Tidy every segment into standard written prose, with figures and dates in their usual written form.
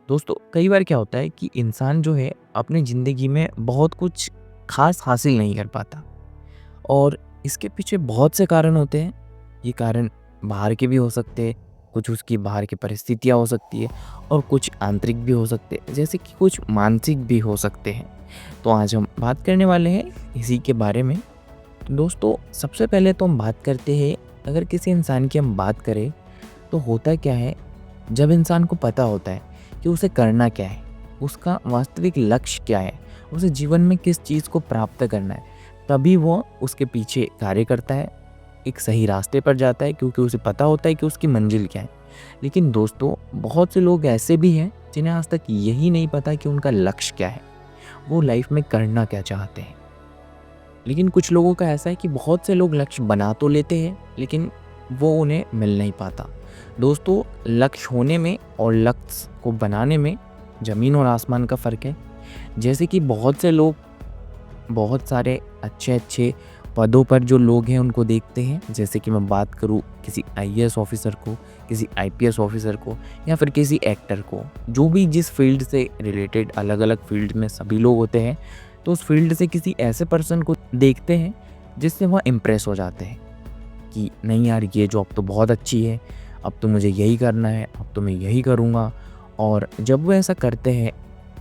दोस्तों कई बार क्या होता है कि इंसान जो है अपनी ज़िंदगी में बहुत कुछ खास हासिल नहीं कर पाता और इसके पीछे बहुत से कारण होते हैं। ये कारण बाहर के भी हो सकते हैं, कुछ उसकी बाहर की परिस्थितियाँ हो सकती है और कुछ आंतरिक भी हो सकते हैं, जैसे कि कुछ मानसिक भी हो सकते हैं। तो आज हम बात करने वाले हैं इसी के बारे में। तो दोस्तों सबसे पहले तो हम बात करते हैं, अगर किसी इंसान की हम बात करें तो होता क्या है, जब इंसान को पता होता है कि उसे करना क्या है, उसका वास्तविक लक्ष्य क्या है, उसे जीवन में किस चीज़ को प्राप्त करना है, तभी वो उसके पीछे कार्य करता है, एक सही रास्ते पर जाता है क्योंकि उसे पता होता है कि उसकी मंजिल क्या है। लेकिन दोस्तों बहुत से लोग ऐसे भी हैं जिन्हें आज तक यही नहीं पता कि उनका लक्ष्य क्या है, वो लाइफ में करना क्या चाहते हैं। लेकिन कुछ लोगों का ऐसा है कि बहुत से लोग लक्ष्य बना तो लेते हैं लेकिन वो उन्हें मिल नहीं पाता। दोस्तों लक्ष्य होने में और लक्ष्य को बनाने में ज़मीन और आसमान का फ़र्क है। जैसे कि बहुत से लोग बहुत सारे अच्छे अच्छे पदों पर जो लोग हैं उनको देखते हैं, जैसे कि मैं बात करूँ किसी आईएएस ऑफिसर को, किसी आईपीएस ऑफिसर को या फिर किसी एक्टर को, जो भी जिस फील्ड से रिलेटेड, अलग अलग फील्ड में सभी लोग होते हैं। तो उस फील्ड से किसी ऐसे पर्सन को देखते हैं जिससे वह इम्प्रेस हो जाते हैं कि नहीं यार ये जॉब तो बहुत अच्छी है, अब तो मुझे यही करना है, अब तो मैं यही करूँगा। और जब वो ऐसा करते हैं,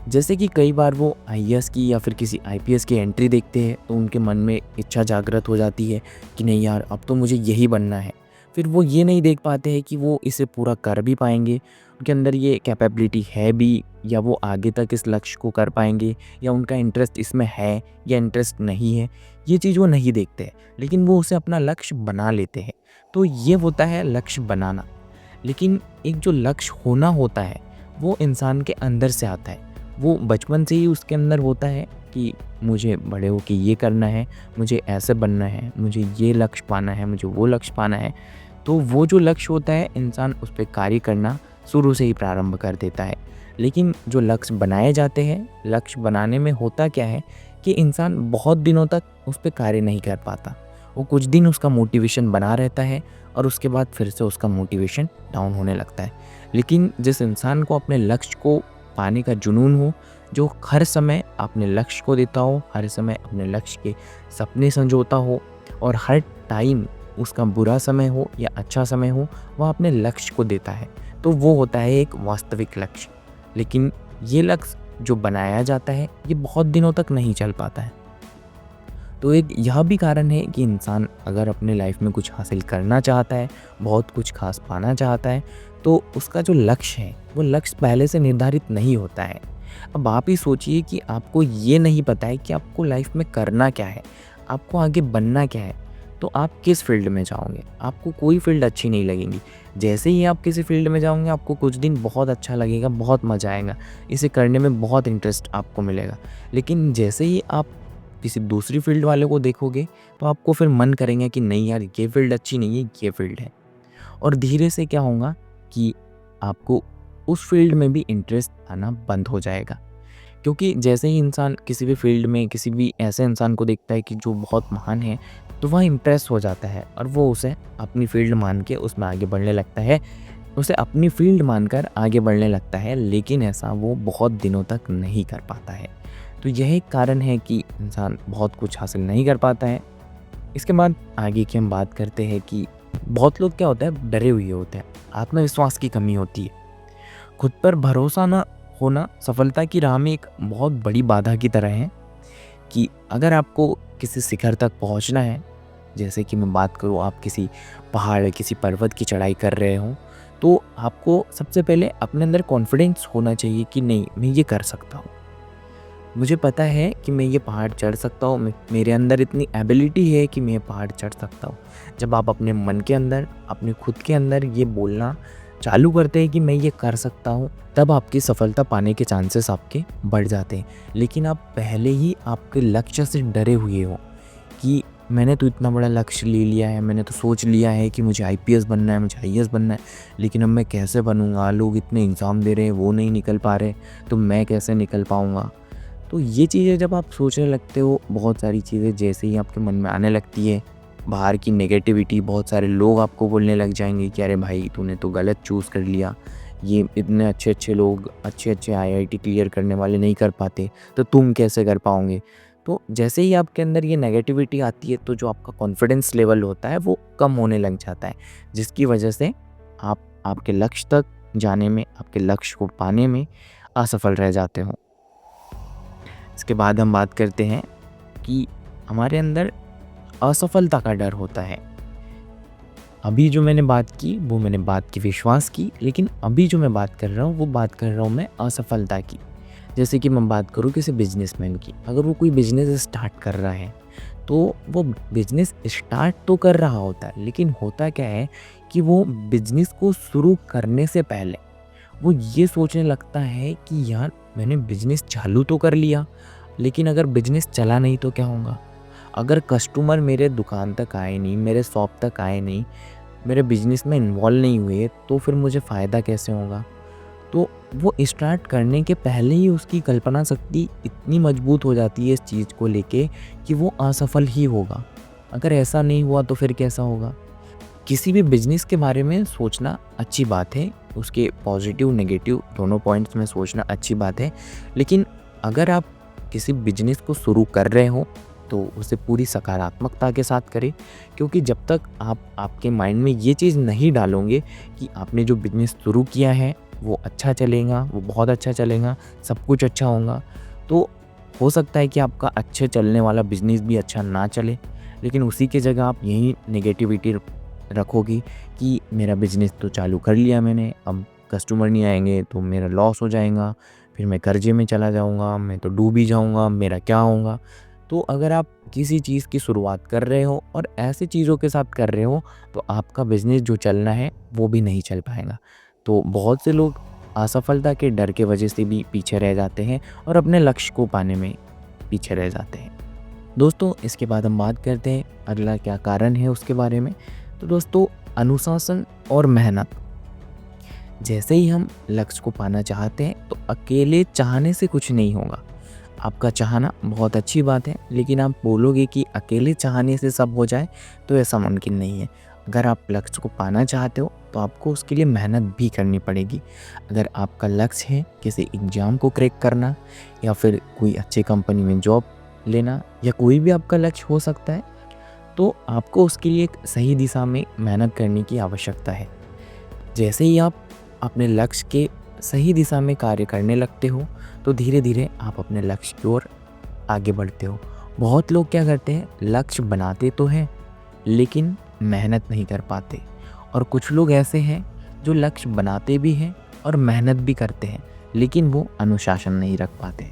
जैसे कि कई बार वो आईएएस की या फिर किसी आईपीएस की एंट्री देखते हैं तो उनके मन में इच्छा जागृत हो जाती है कि नहीं यार अब तो मुझे यही बनना है। फिर वो ये नहीं देख पाते हैं कि वो इसे पूरा कर भी पाएंगे, उनके अंदर ये कैपेबिलिटी है भी, या वो आगे तक इस लक्ष्य को कर पाएंगे, या उनका इंटरेस्ट इसमें है या इंटरेस्ट नहीं है। ये चीज़ वो नहीं देखते हैं, लेकिन वो उसे अपना लक्ष्य बना लेते हैं। तो ये होता है लक्ष्य बनाना। लेकिन एक जो लक्ष्य होना होता है वो इंसान के अंदर से आता है, वो बचपन से ही उसके अंदर होता है कि मुझे बड़े होके ये करना है, मुझे ऐसे बनना है, मुझे ये लक्ष्य पाना है, मुझे वो लक्ष्य पाना है। तो वो जो लक्ष्य होता है इंसान उस पर कार्य करना शुरू से ही प्रारंभ कर देता है। लेकिन जो लक्ष्य बनाए जाते हैं, लक्ष्य बनाने में होता क्या है कि इंसान बहुत दिनों तक उस पर कार्य नहीं कर पाता। वो कुछ दिन उसका मोटिवेशन बना रहता है और उसके बाद फिर से उसका मोटिवेशन डाउन होने लगता है। लेकिन जिस इंसान को अपने लक्ष्य को पाने का जुनून हो, जो हर समय अपने लक्ष्य को देता हो, हर समय अपने लक्ष्य के सपने संजोता हो, और हर टाइम उसका बुरा समय हो या अच्छा समय हो वह अपने लक्ष्य को देता है, तो वो होता है एक वास्तविक लक्ष्य। लेकिन ये लक्ष्य जो बनाया जाता है ये बहुत दिनों तक नहीं चल पाता है। तो एक यह भी कारण है कि इंसान अगर अपने लाइफ में कुछ हासिल करना चाहता है, बहुत कुछ खास पाना चाहता है, तो उसका जो लक्ष्य है वो लक्ष्य पहले से निर्धारित नहीं होता है। अब आप ही सोचिए कि आपको ये नहीं पता है कि आपको लाइफ में करना क्या है, आपको आगे बनना क्या है, तो आप किस फील्ड में जाओगे? आपको कोई फील्ड अच्छी नहीं लगेगी। जैसे ही आप किसी फील्ड में जाओगे आपको कुछ दिन बहुत अच्छा लगेगा, बहुत मज़ा आएगा, इसे करने में बहुत इंटरेस्ट आपको मिलेगा। लेकिन जैसे ही आप किसी दूसरी फील्ड वाले को देखोगे तो आपको फिर मन करेंगे कि नहीं यार ये फील्ड अच्छी नहीं है, ये फील्ड है। और धीरे से क्या होगा कि आपको उस फील्ड में भी इंटरेस्ट आना बंद हो जाएगा, क्योंकि जैसे ही इंसान किसी भी फील्ड में किसी भी ऐसे इंसान को देखता है कि जो बहुत महान है, तो वह इम्प्रेस हो जाता है और वो उसे अपनी फील्ड मान के उसमें आगे बढ़ने लगता है, उसे अपनी फील्ड मानकर आगे बढ़ने लगता है। लेकिन ऐसा वो बहुत दिनों तक नहीं कर पाता है। तो यह एक कारण है कि इंसान बहुत कुछ हासिल नहीं कर पाता है। इसके बाद आगे की हम बात करते हैं कि बहुत लोग क्या होता है, डरे हुए होते हैं, आत्मविश्वास की कमी होती है, खुद पर भरोसा ना होना सफलता की राह में एक बहुत बड़ी बाधा की तरह है। कि अगर आपको किसी शिखर तक पहुंचना है, जैसे कि मैं बात करूँ आप किसी पहाड़ किसी पर्वत की चढ़ाई कर रहे हो, तो आपको सबसे पहले अपने अंदर कॉन्फिडेंस होना चाहिए कि नहीं मैं ये कर सकता हूँ, मुझे पता है कि मैं ये पहाड़ चढ़ सकता हूँ, मेरे अंदर इतनी एबिलिटी है कि मैं ये पहाड़ चढ़ सकता हूँ। जब आप अपने मन के अंदर, अपने खुद के अंदर ये बोलना चालू करते हैं कि मैं ये कर सकता हूँ, तब आपकी सफलता पाने के चांसेस आपके बढ़ जाते हैं। लेकिन आप पहले ही आपके लक्ष्य से डरे हुए हो कि मैंने तो इतना बड़ा लक्ष्य ले लिया है, मैंने तो सोच लिया है कि मुझे आईपीएस बनना है, मुझे आईएएस बनना है, लेकिन अब मैं कैसे बनूंगा? लोग इतने एग्ज़ाम दे रहे हैं, वो नहीं निकल पा रहे, तो मैं कैसे निकल पाऊंगा? तो ये चीज़ें जब आप सोचने लगते हो, बहुत सारी चीज़ें जैसे ही आपके मन में आने लगती है, बाहर की नेगेटिविटी, बहुत सारे लोग आपको बोलने लग जाएंगे कि अरे भाई तूने तो गलत चूज़ कर लिया, ये इतने अच्छे-अच्छे लोग, अच्छे-अच्छे आईआईटी क्लियर करने वाले नहीं कर पाते, तो तुम कैसे कर पाओगे? तो जैसे ही आपके अंदर ये नेगेटिविटी आती है, तो जो आपका कॉन्फिडेंस लेवल होता है वो कम होने लग जाता है, जिसकी वजह से आप आपके लक्ष्य तक जाने में, आपके लक्ष्य को पाने में असफल रह जाते हो। इसके बाद हम बात करते हैं कि हमारे अंदर असफलता का डर होता है। अभी जो मैंने बात की वो मैंने बात की विश्वास की, लेकिन अभी जो मैं बात कर रहा हूँ वो बात कर रहा हूँ मैं असफलता की। जैसे कि मैं बात करूँ किसी बिजनेसमैन की, अगर वो कोई बिजनेस स्टार्ट कर रहा है तो वो बिजनेस स्टार्ट तो कर रहा होता है, लेकिन होता क्या है कि वो बिजनेस को शुरू करने से पहले वो ये सोचने लगता है कि यार मैंने बिजनेस चालू तो कर लिया, लेकिन अगर बिजनेस चला नहीं तो क्या होगा? अगर कस्टमर मेरे दुकान तक आए नहीं, मेरे शॉप तक आए नहीं, मेरे बिजनेस में इन्वॉल्व नहीं हुए, तो फिर मुझे फ़ायदा कैसे होगा? तो वो स्टार्ट करने के पहले ही उसकी कल्पना शक्ति इतनी मजबूत हो जाती है इस चीज़ को लेके कि वो असफल ही होगा। अगर ऐसा नहीं हुआ तो फिर कैसा होगा? किसी भी बिजनेस के बारे में सोचना अच्छी बात है, उसके पॉजिटिव नेगेटिव दोनों पॉइंट्स में सोचना अच्छी बात है, लेकिन अगर आप किसी बिजनेस को शुरू कर रहे हो तो उसे पूरी सकारात्मकता के साथ करें, क्योंकि जब तक आप आपके माइंड में ये चीज़ नहीं डालोगे कि आपने जो बिजनेस शुरू किया है वो अच्छा चलेगा, वो बहुत अच्छा चलेगा, सब कुछ अच्छा होगा, तो हो सकता है कि आपका अच्छे चलने वाला बिजनेस भी अच्छा ना चले, लेकिन उसी की जगह आप यही नेगेटिविटी रखोगी कि मेरा बिज़नेस तो चालू कर लिया मैंने, अब कस्टमर नहीं आएँगे तो मेरा लॉस हो जाएगा, फिर मैं कर्जे में चला जाऊँगा, मैं तो डूब ही जाऊँगा, मेरा क्या होगा? तो अगर आप किसी चीज़ की शुरुआत कर रहे हो और ऐसी चीज़ों के साथ कर रहे हो, तो आपका बिज़नेस जो चलना है वो भी नहीं चल पाएगा। तो बहुत से लोग असफलता के डर के वजह से भी पीछे रह जाते हैं और अपने लक्ष्य को पाने में पीछे रह जाते हैं। दोस्तों, इसके बाद हम बात करते हैं अगला क्या कारण है उसके बारे में। तो दोस्तों, अनुशासन और मेहनत। जैसे ही हम लक्ष्य को पाना चाहते हैं तो अकेले चाहने से कुछ नहीं होगा। आपका चाहना बहुत अच्छी बात है, लेकिन आप बोलोगे कि अकेले चाहने से सब हो जाए तो ऐसा मुमकिन नहीं है। अगर आप लक्ष्य को पाना चाहते हो तो आपको उसके लिए मेहनत भी करनी पड़ेगी। अगर आपका लक्ष्य है किसी एग्ज़ाम को क्रैक करना या फिर कोई अच्छी कंपनी में जॉब लेना या कोई भी आपका लक्ष्य हो सकता है, तो आपको उसके लिए एक सही दिशा में मेहनत करने की आवश्यकता है। जैसे ही आप अपने लक्ष्य के सही दिशा में कार्य करने लगते हो, तो धीरे धीरे आप अपने लक्ष्य की ओर आगे बढ़ते हो। बहुत लोग क्या करते हैं, लक्ष्य बनाते तो हैं लेकिन मेहनत नहीं कर पाते, और कुछ लोग ऐसे हैं जो लक्ष्य बनाते भी हैं और मेहनत भी करते हैं, लेकिन वो अनुशासन नहीं रख पाते।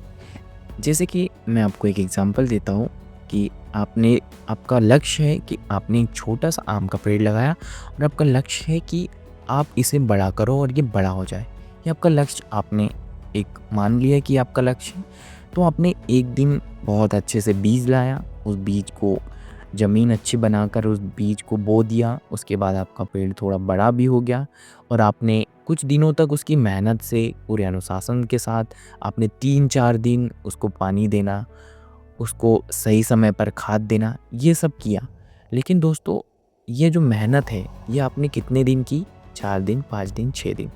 जैसे कि मैं आपको एक एग्जांपल देता हूँ कि आपका लक्ष्य है कि आपने एक छोटा सा आम का पेड़ लगाया और आपका लक्ष्य है कि आप इसे बड़ा करो और ये बड़ा हो जाए। ये आपका लक्ष्य आपने एक मान लिया कि आपका लक्ष्य है, तो आपने एक दिन बहुत अच्छे से बीज लाया, उस बीज को ज़मीन अच्छी बनाकर उस बीज को बो दिया, उसके बाद आपका पेड़ थोड़ा बड़ा भी हो गया और आपने कुछ दिनों तक उसकी मेहनत से पूरे अनुशासन के साथ आपने 3-4 दिन उसको पानी देना, उसको सही समय पर खाद देना, ये सब किया। लेकिन दोस्तों, ये जो मेहनत है ये आपने कितने दिन की? 4 दिन, 5 दिन, 6 दिन।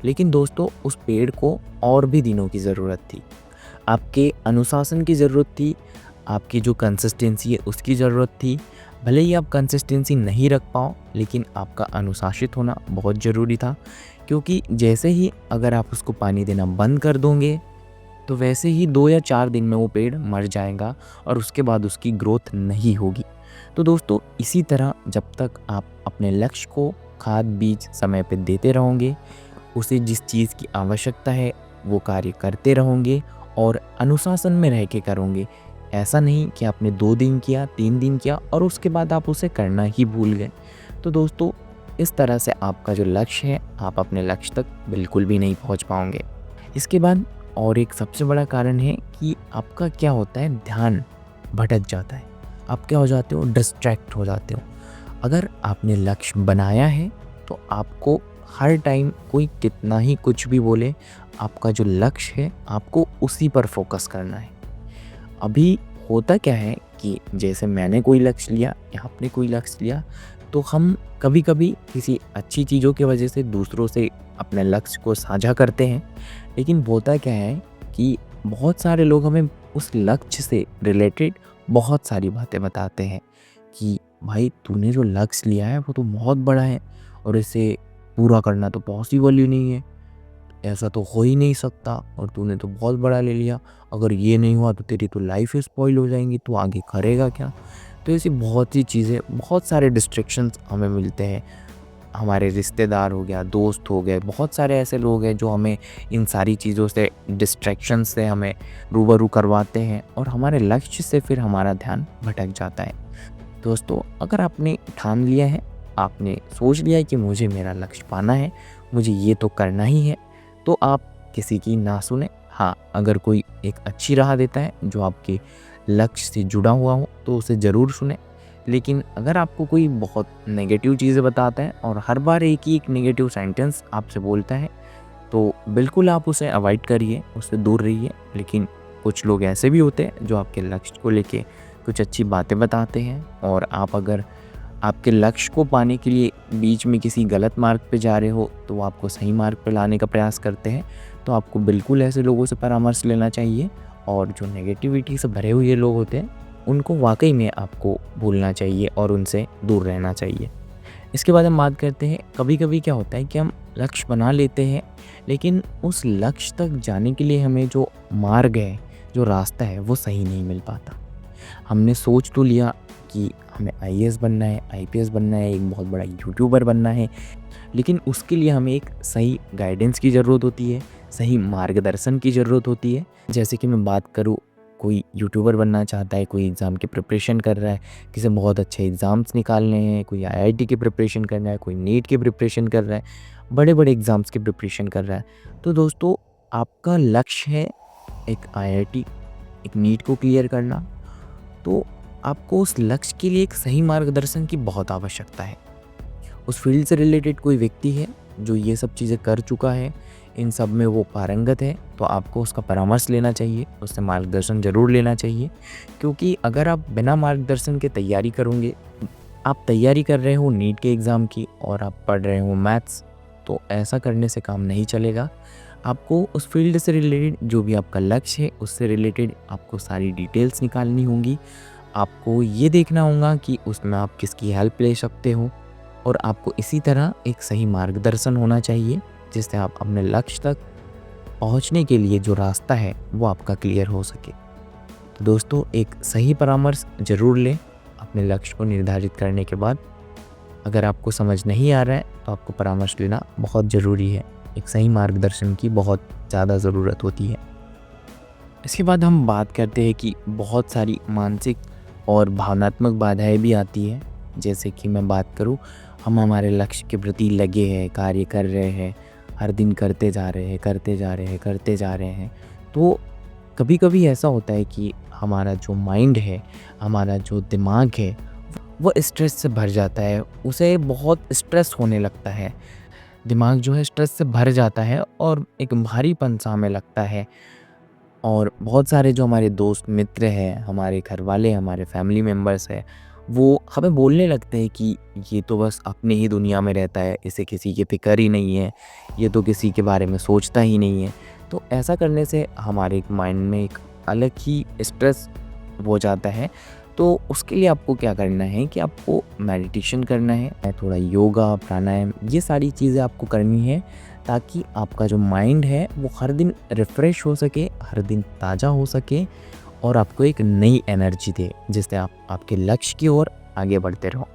लेकिन दोस्तों, उस पेड़ को और भी दिनों की ज़रूरत थी। आपके अनुशासन की ज़रूरत थी, आपकी जो कंसिस्टेंसी है उसकी ज़रूरत थी। भले ही आप कंसिस्टेंसी नहीं रख पाओ, लेकिन आपका अनुशासित होना बहुत ज़रूरी था, क्योंकि जैसे ही अगर आप उसको पानी देना बंद कर दोगे तो वैसे ही 2 या 4 दिन में वो पेड़ मर जाएगा और उसके बाद उसकी ग्रोथ नहीं होगी। तो दोस्तों, इसी तरह जब तक आप अपने लक्ष्य को खाद बीज समय पे देते रहोगे, उसे जिस चीज़ की आवश्यकता है वो कार्य करते रहोगे और अनुशासन में रह के करोगे। ऐसा नहीं कि आपने 2 दिन किया, 3 दिन किया और उसके बाद आप उसे करना ही भूल गए। तो दोस्तों, इस तरह से आपका जो लक्ष्य है, आप अपने लक्ष्य तक बिल्कुल भी नहीं पहुंच पाओगे। इसके बाद और एक सबसे बड़ा कारण है कि आपका क्या होता है, ध्यान भटक जाता है। आप क्या हो जाते हो, डिस्ट्रैक्ट हो जाते हो। अगर आपने लक्ष्य बनाया है तो आपको हर टाइम कोई कितना ही कुछ भी बोले, आपका जो लक्ष्य है आपको उसी पर फोकस करना है। अभी होता क्या है कि जैसे मैंने कोई लक्ष्य लिया या आपने कोई लक्ष्य लिया, तो हम कभी कभी किसी अच्छी चीज़ों की वजह से दूसरों से अपने लक्ष्य को साझा करते हैं। लेकिन होता क्या है कि बहुत सारे लोग हमें उस लक्ष्य से रिलेटेड बहुत सारी बातें बताते हैं कि भाई तूने जो लक्ष्य लिया है वो तो बहुत बड़ा है और इसे पूरा करना तो पॉसिबल ही नहीं है, ऐसा तो हो ही नहीं सकता और तूने तो बहुत बड़ा ले लिया, अगर ये नहीं हुआ तो तेरी तो लाइफ ही स्पॉइल हो जाएंगी, तू आगे करेगा क्या। तो ऐसी बहुत सी चीज़ें, बहुत सारे डिस्ट्रैक्शंस हमें मिलते हैं। हमारे रिश्तेदार हो गया, दोस्त हो गए, बहुत सारे ऐसे लोग हैं जो हमें इन सारी चीज़ों से, डिस्ट्रैक्शन से हमें रूबरू करवाते हैं और हमारे लक्ष्य से फिर हमारा ध्यान भटक जाता है। दोस्तों, अगर आपने ठान लिया है, आपने सोच लिया है कि मुझे मेरा लक्ष्य पाना है, मुझे ये तो करना ही है, तो आप किसी की ना सुने। हाँ, अगर कोई एक अच्छी राह देता है जो आपके लक्ष्य से जुड़ा हुआ हो तो उसे ज़रूर सुने। लेकिन अगर आपको कोई बहुत नेगेटिव चीज़ें बताता है और हर बार एक ही एक नेगेटिव सेंटेंस आपसे बोलता है, तो बिल्कुल आप उसे अवॉइड करिए, उससे दूर रहिए। लेकिन कुछ लोग ऐसे भी होते हैं जो आपके लक्ष्य को लेके कुछ अच्छी बातें बताते हैं और आप अगर आपके लक्ष्य को पाने के लिए बीच में किसी गलत मार्ग पे जा रहे हो तो वो आपको सही मार्ग पे लाने का प्रयास करते हैं। तो आपको बिल्कुल ऐसे लोगों से परामर्श लेना चाहिए और जो नेगेटिविटी से भरे हुए लोग होते हैं उनको वाकई में आपको भूलना चाहिए और उनसे दूर रहना चाहिए। इसके बाद हम बात करते हैं, कभी कभी क्या होता है कि हम लक्ष्य बना लेते हैं लेकिन उस लक्ष्य तक जाने के लिए हमें जो मार्ग है, जो रास्ता है, वो सही नहीं मिल पाता। हमने सोच तो लिया कि हमें आईएएस बनना है, आईपीएस बनना है, एक बहुत बड़ा यूट्यूबर बनना है, लेकिन उसके लिए हमें एक सही गाइडेंस की ज़रूरत होती है, सही मार्गदर्शन की ज़रूरत होती है। जैसे कि मैं बात करूँ, कोई यूट्यूबर बनना चाहता है, कोई एग्ज़ाम की प्रिपरेशन कर रहा है, किसी बहुत अच्छे एग्ज़ाम्स निकालने हैं, कोई आईआईटी की प्रिपरेशन कर रहा है, कोई नीट की प्रिपरेशन कर रहा है, बड़े-बड़े एग्ज़ाम्स की प्रिपरेशन कर रहा है। तो दोस्तों, आपका लक्ष्य है एक आईआईटी, एक नीट को क्लियर करना, तो आपको उस लक्ष्य के लिए एक सही मार्गदर्शन की बहुत आवश्यकता है। उस फील्ड से रिलेटेड कोई व्यक्ति है जो ये सब चीज़ें कर चुका है, इन सब में वो पारंगत है, तो आपको उसका परामर्श लेना चाहिए, उससे मार्गदर्शन ज़रूर लेना चाहिए। क्योंकि अगर आप बिना मार्गदर्शन के तैयारी करोगे, आप तैयारी कर रहे हो नीट के एग्ज़ाम की और आप पढ़ रहे हो मैथ्स, तो ऐसा करने से काम नहीं चलेगा। आपको उस फील्ड से रिलेटेड जो भी आपका लक्ष्य है उससे रिलेटेड आपको सारी डिटेल्स निकालनी होंगी। आपको ये देखना होगा कि उसमें आप किसकी हेल्प ले सकते हो और आपको इसी तरह एक सही मार्गदर्शन होना चाहिए जिससे आप अपने लक्ष्य तक पहुंचने के लिए जो रास्ता है वो आपका क्लियर हो सके। तो दोस्तों, एक सही परामर्श ज़रूर लें अपने लक्ष्य को निर्धारित करने के बाद। अगर आपको समझ नहीं आ रहा है तो आपको परामर्श लेना बहुत ज़रूरी है। एक सही मार्गदर्शन की बहुत ज़्यादा ज़रूरत होती है। इसके बाद हम बात करते हैं कि बहुत सारी मानसिक और भावनात्मक बाधाएं भी आती हैं। जैसे कि मैं बात करूं, हम हमारे लक्ष्य के प्रति लगे हैं, कार्य कर रहे हैं, हर दिन करते जा रहे हैं, करते जा रहे हैं, करते जा रहे हैं। तो कभी कभी ऐसा होता है कि हमारा जो माइंड है, हमारा जो दिमाग है, वो स्ट्रेस से भर जाता है, उसे बहुत स्ट्रेस होने लगता है। दिमाग जो है स्ट्रेस से भर जाता है और एक भारीपन सा हमें लगता है। और बहुत सारे जो हमारे दोस्त मित्र हैं, हमारे घर वाले, हमारे फैमिली मेम्बर्स हैं, वो हमें बोलने लगते हैं कि ये तो बस अपनी ही दुनिया में रहता है, इसे किसी की फ़िक्र ही नहीं है, ये तो किसी के बारे में सोचता ही नहीं है। तो ऐसा करने से हमारे माइंड में एक अलग ही स्ट्रेस हो जाता है। तो उसके लिए आपको क्या करना है कि आपको मेडिटेशन करना है, थोड़ा योगा, प्राणायाम, ये सारी चीज़ें आपको करनी है ताकि आपका जो माइंड है वो हर दिन रिफ़्रेश हो सके, हर दिन ताज़ा हो सके और आपको एक नई एनर्जी दे, जिससे आप आपके लक्ष्य की ओर आगे बढ़ते रहो।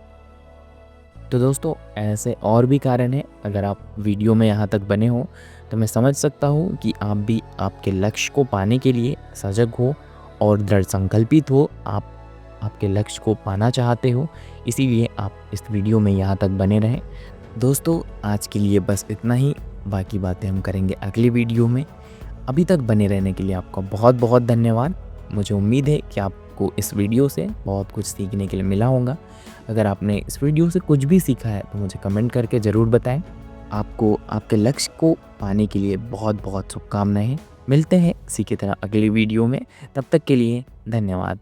तो दोस्तों, ऐसे और भी कारण हैं। अगर आप वीडियो में यहाँ तक बने हो तो मैं समझ सकता हूँ कि आप भी आपके लक्ष्य को पाने के लिए सजग हो और दृढ़ संकल्पित हो। आप आपके लक्ष्य को पाना चाहते हो, इसीलिए आप इस वीडियो में यहाँ तक बने रहें। दोस्तों, आज के लिए बस इतना ही, बाकी बातें हम करेंगे अगली वीडियो में। अभी तक बने रहने के लिए आपका बहुत बहुत धन्यवाद। मुझे उम्मीद है कि आपको इस वीडियो से बहुत कुछ सीखने के लिए मिला होगा। अगर आपने इस वीडियो से कुछ भी सीखा है तो मुझे कमेंट करके ज़रूर बताएं। आपको आपके लक्ष्य को पाने के लिए बहुत बहुत शुभकामनाएं। मिलते हैं इसी की तरह अगली वीडियो में, तब तक के लिए धन्यवाद।